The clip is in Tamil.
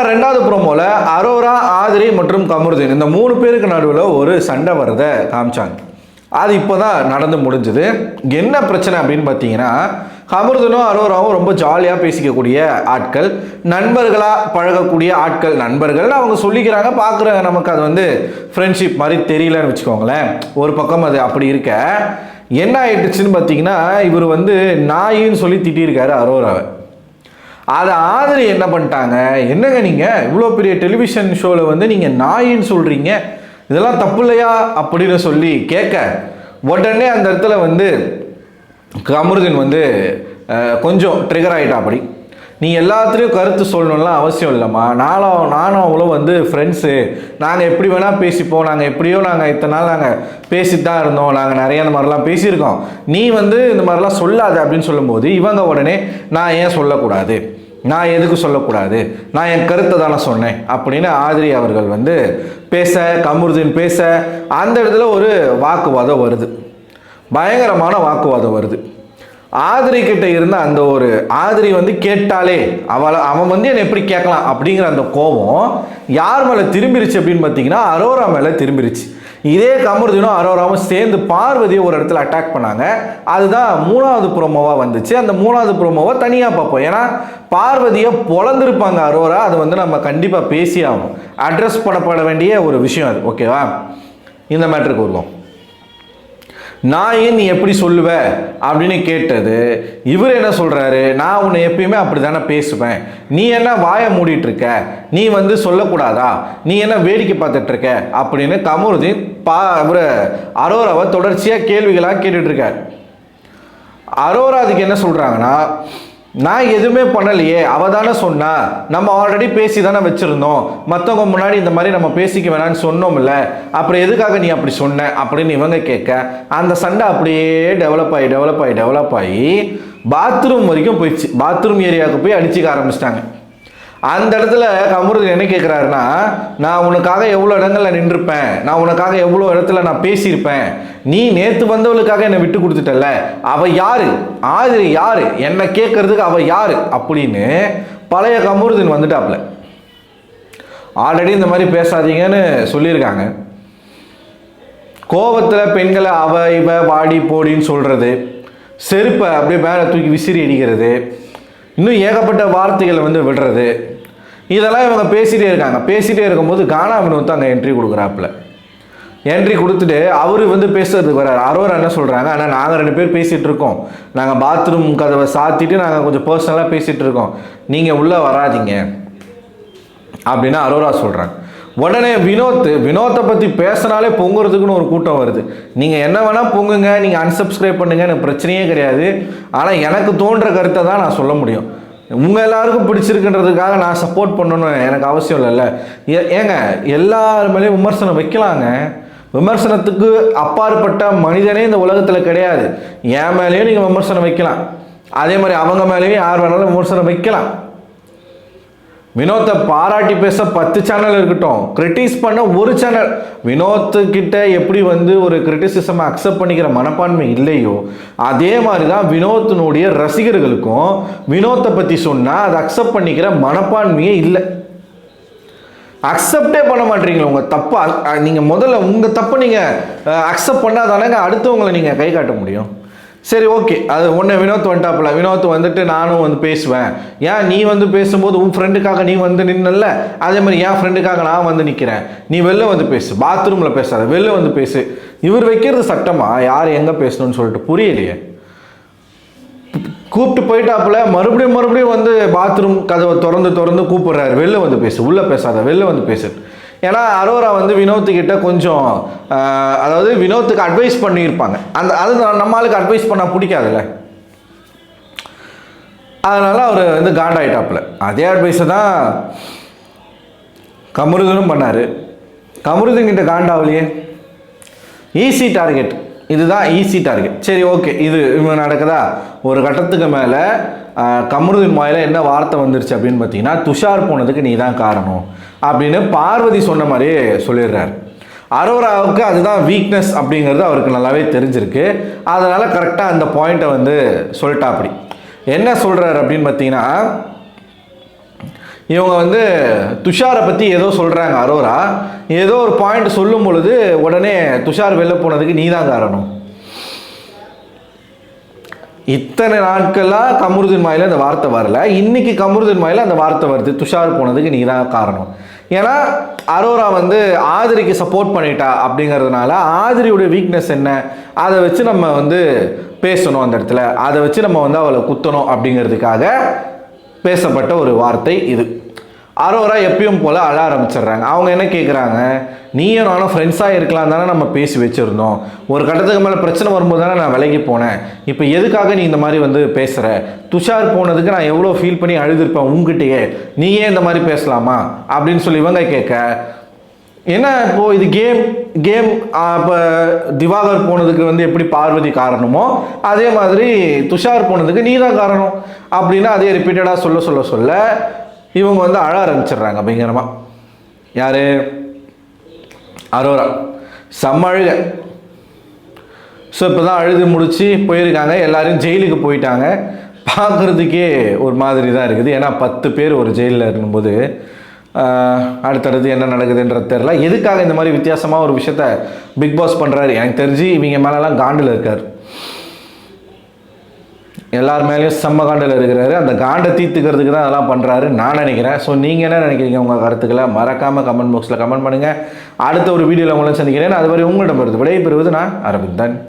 ரெண்டாவது ப்ரோமோல அரோரா, ஆதிரி மற்றும் கமருதீன் இந்த 3 பேருக்கு நடுவில் ஒரு சண்டை வரதை காமிச்சாங்க. அது இப்போதான் நடந்து முடிஞ்சது. என்ன பிரச்சனை அப்படின்னு பார்த்தீங்கன்னா, கமருதீனும் அரோராவும் ரொம்ப ஜாலியாக பேசிக்கக்கூடிய ஆட்கள், நண்பர்களாக பழகக்கூடிய ஆட்கள். நண்பர்கள் அவங்க சொல்லிக்கிறாங்க, பார்க்குறாங்க, நமக்கு அது வந்து ஃப்ரெண்ட்ஷிப் மாதிரி தெரியலன்னு வச்சுக்கோங்களேன். ஒரு பக்கம் அது அப்படி இருக்க என்ன ஆயிடுச்சுன்னு பார்த்தீங்கன்னா, இவர் வந்து நாயின்னு சொல்லி திட்டியிருக்காரு அரோராவை. அதை ஆதிரி என்ன பண்ணிட்டாங்க, என்னங்க நீங்கள் இவ்வளோ பெரிய டெலிவிஷன் ஷோவில் வந்து நீங்கள் நாயின்னு சொல்கிறீங்க, இதெல்லாம் தப்பு இல்லையா அப்படின்னு சொல்லி கேட்க, உடனே அந்த இடத்துல வந்து கமருதீன் வந்து கொஞ்சம் ட்ரிகர் ஆகிட்டா. அப்படி நீ எல்லாத்துலேயும் கருத்து சொல்லணும்லாம் அவசியம் இல்லைம்மா, நானும் அவ்வளோ வந்து ஃப்ரெண்ட்ஸு, நாங்கள் எப்படி வேணால் பேசிப்போம், நாங்கள் எப்படியோ நாங்கள் இத்தனை நாள் நாங்கள் பேசிட்டு தான் இருந்தோம், நாங்கள் நிறைய இந்த மாதிரிலாம் பேசியிருக்கோம், நீ வந்து இந்த மாதிரிலாம் சொல்லாது அப்படின்னு சொல்லும்போது இவங்க உடனே நான் ஏன் சொல்லக்கூடாது, நான் எதுக்கு சொல்லக்கூடாது, நான் என் கருத்தை தானே சொன்னேன் அப்படின்னு ஆதிரி அவர்கள் வந்து பேச, கமருதீன் பேச, அந்த இடத்துல ஒரு வாக்குவாதம் வருது, பயங்கரமான வாக்குவாதம் வருது. ஆதிரி கிட்ட இருந்த அந்த ஒரு ஆதிரி வந்து கேட்டாலே அவன் வந்து என்னை எப்படி கேட்கலாம் அப்படிங்கிற அந்த கோபம் யார் மேலே திரும்பிருச்சு அப்படின்னு பார்த்தீங்கன்னா அரோரா மேலே திரும்பிருச்சு. இதே கமருதீனும் அரோராவும் சேர்ந்து பார்வதியை ஒரு இடத்துல அட்டாக் பண்ணாங்க. அதுதான் 3வது ப்ரோமோவாக வந்துச்சு. அந்த 3வது ப்ரோமோவை தனியாக பார்ப்போம். ஏன்னா பார்வதியை பொழந்திருப்பாங்க அரோரா, அது வந்து நம்ம கண்டிப்பாக பேசி ஆகணும், அட்ரஸ் பண்ணப்பட வேண்டிய ஒரு விஷயம் அது. ஓகேவா, இந்த மேட்டருக்கு வருவோம். நான் ஏன் நீ எப்படி சொல்லுவ அப்படின்னு கேட்டது, இவர் என்ன சொல்கிறாரு, நான் உன்னை எப்பயுமே அப்படி தானே பேசுவேன், நீ என்ன வாயை மூடிட்டு இருக்க, நீ வந்து சொல்லக்கூடாதா, நீ என்ன வேடிக்கை பார்த்துட்டு இருக்க அப்படின்னு கமருதீன் இவர் அரோராவை தொடர்ச்சியாக கேள்விகளாக கேட்டுட்ருக்கார். அரோரா அதுக்கு என்ன சொல்கிறாங்கன்னா, நான் எதுவுமே பண்ணலையே, அவள் தானே சொன்னா, நம்ம ஆல்ரெடி பேசி தானே வச்சுருந்தோம், மற்றவங்க முன்னாடி இந்த மாதிரி நம்ம பேசிக்க வேணான்னு சொன்னோம்ல, அப்புறம் எதுக்காக நீ அப்படி சொன்ன அப்படின்னு இவங்க கேட்க, அந்த சண்டை அப்படியே டெவலப் ஆகி பாத்ரூம் வரைக்கும் போயிடுச்சு. பாத்ரூம் ஏரியாவுக்கு போய் அடிச்சுக்க ஆரம்பிச்சிட்டாங்க. அந்த இடத்துல கமருதீன் என்ன கேட்குறாருன்னா, நான் உனக்காக எவ்வளோ இடங்களில் நின்றுருப்பேன், நான் உனக்காக எவ்வளோ இடத்துல நான் பேசியிருப்பேன், நீ நேற்று வந்தவளுக்காக என்னை விட்டு கொடுத்துட்டல, அவள் யாரு, ஆதிரி யாரு, என்னை கேட்கறதுக்கு அவள் யாரு அப்படின்னு பழைய கமருதீன் வந்துட்டாப்ல. ஆல்ரெடி இந்த மாதிரி பேசாதீங்கன்னு சொல்லியிருக்காங்க. கோபத்தில் பெண்களை அவ இவ வாடி போடின்னு சொல்கிறது, செருப்பை அப்படியே மேலே தூக்கி விசிறி அடிக்கிறது, இன்னும் ஏகப்பட்ட வார்த்தைகளை வந்து விடுறது, இதெல்லாம் இவங்க பேசிகிட்டே இருக்காங்க. பேசிகிட்டே இருக்கும்போது கானா வினோத் அங்கே என்ட்ரி கொடுக்குறாப்புல. என்ட்ரி கொடுத்துட்டு அவர் வந்து பேசுறதுக்கு வர்றாரு. அரோரா என்ன சொல்கிறாங்க, ஆனால் நாங்கள் 2 பேர் பேசிகிட்டு இருக்கோம், நாங்கள் பாத்ரூம் கதவை சாத்திட்டு நாங்கள் கொஞ்சம் பர்சனலாக பேசிகிட்டு இருக்கோம், நீங்கள் உள்ளே வராதிங்க அப்படின்னு அரோரா சொல்கிறாங்க. உடனே வினோத்தை பற்றி பேசினாலே பொங்குறதுக்குன்னு ஒரு கூட்டம் வருது. நீங்கள் என்ன வேணால் பொங்குங்க, நீங்கள் அன்சப்ஸ்கிரைப் பண்ணுங்க, எனக்கு பிரச்சனையே கிடையாது, ஆனால் எனக்கு தோன்ற கருத்தை தான் நான் சொல்ல முடியும். உங்கள் எல்லாருக்கும் பிடிச்சிருக்குன்றதுக்காக நான் சப்போர்ட் பண்ணணும்னு எனக்கு அவசியம் இல்லைல்ல. ஏங்க எல்லார் மேலேயும் விமர்சனம் வைக்கலாங்க, விமர்சனத்துக்கு அப்பாற்பட்ட மனிதனே இந்த உலகத்தில் கிடையாது. என் மேலேயும் நீங்கள் விமர்சனம் வைக்கலாம், அதே மாதிரி அவங்க மேலேயும் யார் வேணாலும் விமர்சனம் வைக்கலாம். வினோத்தை பாராட்டி பேச 10 சேனல் இருக்கட்டும், கிரிட்டிஸ் பண்ண ஒரு சேனல். வினோத்துக்கிட்ட எப்படி வந்து ஒரு கிரிட்டிசிசம் அக்செப்ட் பண்ணிக்கிற மனப்பான்மை இல்லையோ, அதே மாதிரி தான் வினோத்தினுடைய ரசிகர்களுக்கும் வினோத்தை பற்றி சொன்னால் அதை அக்செப்ட் பண்ணிக்கிற மனப்பான்மையே இல்லை. அக்செப்டே பண்ண மாட்டீங்களா உங்கள் தப்பை. நீங்கள் முதல்ல உங்கள் தப்பை நீங்கள் அக்செப்ட் பண்ணாதானங்க அடுத்தவங்களை நீங்கள் கை காட்ட முடியும். சரி, ஓகே, அது ஒன்று வினோத் வந்துட்டாப்புல. வினோத் வந்துட்டு நானும் வந்து பேசுவேன், ஏன் நீ வந்து பேசும்போது உன் ஃப்ரெண்டுக்காக நீ வந்து நின்னல, அதே மாதிரி என் ஃப்ரெண்டுக்காக நான் வந்து நிற்கிறேன், நீ வெளில வந்து பேசு, பாத்ரூமில் பேசாத, வெளில வந்து பேசு. இவர் வைக்கிறது சட்டமா, யார் எங்கே பேசணும்னு சொல்லிட்டு புரியலையே. கூப்பிட்டு போயிட்டாப்புல, மறுபடியும் வந்து பாத்ரூம் கதவை திறந்து கூப்பிடுறாரு, வெளில வந்து பேசு, உள்ளே பேசாத, வெளில வந்து பேசு. ஏன்னா அரோரா வந்து வினோத்துக்கிட்ட கொஞ்சம் அதாவது வினோத்துக்கு அட்வைஸ் பண்ணியிருப்பாங்க. அது நம்மளுக்கு அட்வைஸ் பண்ணால் பிடிக்காதுல்ல, அதனால் அவர் வந்து காண்டாயிட்டாப்புல. அதே அட்வைஸை தான் கமருதீனும் பண்ணார். கமருதீன் கிட்ட காண்டாவலையே. ஈஸி டார்கெட், இதுதான் ஈஸி டார்கெட். சரி, ஓகே, இது நடக்குதா. ஒரு கட்டத்துக்கு மேலே கமருதீன் வாயில் என்ன வார்த்தை வந்துருச்சு அப்படின்னு பார்த்தீங்கன்னா, துஷார் போனதுக்கு நீ தான் காரணம் அப்படின்னு பார்வதி சொன்ன மாதிரியே சொல்லிடுறாரு. அரோராவுக்கு அதுதான் வீக்னஸ் அப்படிங்கிறது அவருக்கு நல்லாவே தெரிஞ்சிருக்கு. அதனால் கரெக்டாக அந்த பாயிண்ட்டை வந்து சொல்லிட்டா. அப்படி என்ன சொல்கிறார் அப்படின்னு பார்த்தீங்கன்னா, இவங்க வந்து துஷாரை பற்றி ஏதோ சொல்கிறாங்க அரோரா. ஏதோ ஒரு பாயிண்ட் சொல்லும் பொழுது உடனே துஷார் வெளில போனதுக்கு நீ தான் காரணம். இத்தனை நாட்களாக கமருதீன் வாயில அந்த வார்த்தை வரல, இன்னைக்கு கமருதீன் வாயில அந்த வார்த்தை வருது, துஷார் போனதுக்கு நீ தான் காரணம். ஏன்னா அரோரா வந்து ஆதிரிக்கு சப்போர்ட் பண்ணிட்டா அப்படிங்கிறதுனால ஆதிரியோட வீக்னஸ் என்ன அதை வச்சு நம்ம வந்து பேசணும், அந்த இடத்துல அதை வச்சு நம்ம வந்து அவளை குத்தணும் அப்படிங்கிறதுக்காக பேசப்பட்ட ஒரு வார்த்தை இது. அரோரா எப்பயும் போல் அழ ஆரம்பிச்சிடுறாங்க. அவங்க என்ன கேட்குறாங்க, நீயும் நானும் ஃப்ரெண்ட்ஸாக இருக்கலாம் தானே நம்ம பேசி வச்சுருந்தோம், ஒரு கட்டத்துக்கு மேலே பிரச்சனை வரும்போது தானே நான் விலகி போனேன், இப்போ எதுக்காக நீ இந்த மாதிரி வந்து பேசுகிற, துஷார் போனதுக்கு நான் எவ்வளோ ஃபீல் பண்ணி அழுதுருப்பேன் உங்ககிட்டயே, நீயே இந்த மாதிரி பேசலாமா அப்படின்னு சொல்லி இவங்க கேட்க, என்ன இப்போது இது கேம் இப்போ திவாகர் போனதுக்கு வந்து எப்படி பார்வதி காரணமோ அதே மாதிரி துஷார் போனதுக்கு நீ தான் காரணம் அப்படின்னு அதே ரிப்பீட்டடாக சொல்ல இவங்க வந்து அழ ஆரம்பிச்சிடுறாங்க பயங்கரமாக. யார்? அரோரா செம்ம அழுக. ஸோ இப்போ தான் அழுது முடித்து போயிருக்காங்க, எல்லாரும் ஜெயிலுக்கு போயிட்டாங்க. பார்க்குறதுக்கே ஒரு மாதிரி தான் இருக்குது, ஏன்னா 10 பேர் ஒரு ஜெயிலில் இருக்கும்போது அடுத்தடுத்து என்ன நடக்குதுன்றது தெரில. எதுக்காக இந்த மாதிரி வித்தியாசமாக ஒரு விஷயத்த பிக் பாஸ் பண்ணுறாரு எனக்கு தெரிஞ்சு இவங்க மேலெலாம் காண்டில் இருக்கார், எல்லார் மேலேயும் செம்ம காண்டில் இருக்கிறாரு. அந்த காண்டை தீர்த்துக்கிறதுக்கு தான் அதெல்லாம் பண்ணுறாரு நான் நினைக்கிறேன். ஸோ நீங்கள் என்ன நினைக்கிறீங்க? உங்கள் கருத்துக்களை மறக்காமல் கமெண்ட் பாக்ஸில் கமெண்ட் பண்ணுங்கள். அடுத்த ஒரு வீடியோவில் உங்களை சந்திக்கிறேன். அதுவரை உங்களிடம் விடைபெறுவது நான் அரவிந்தன்.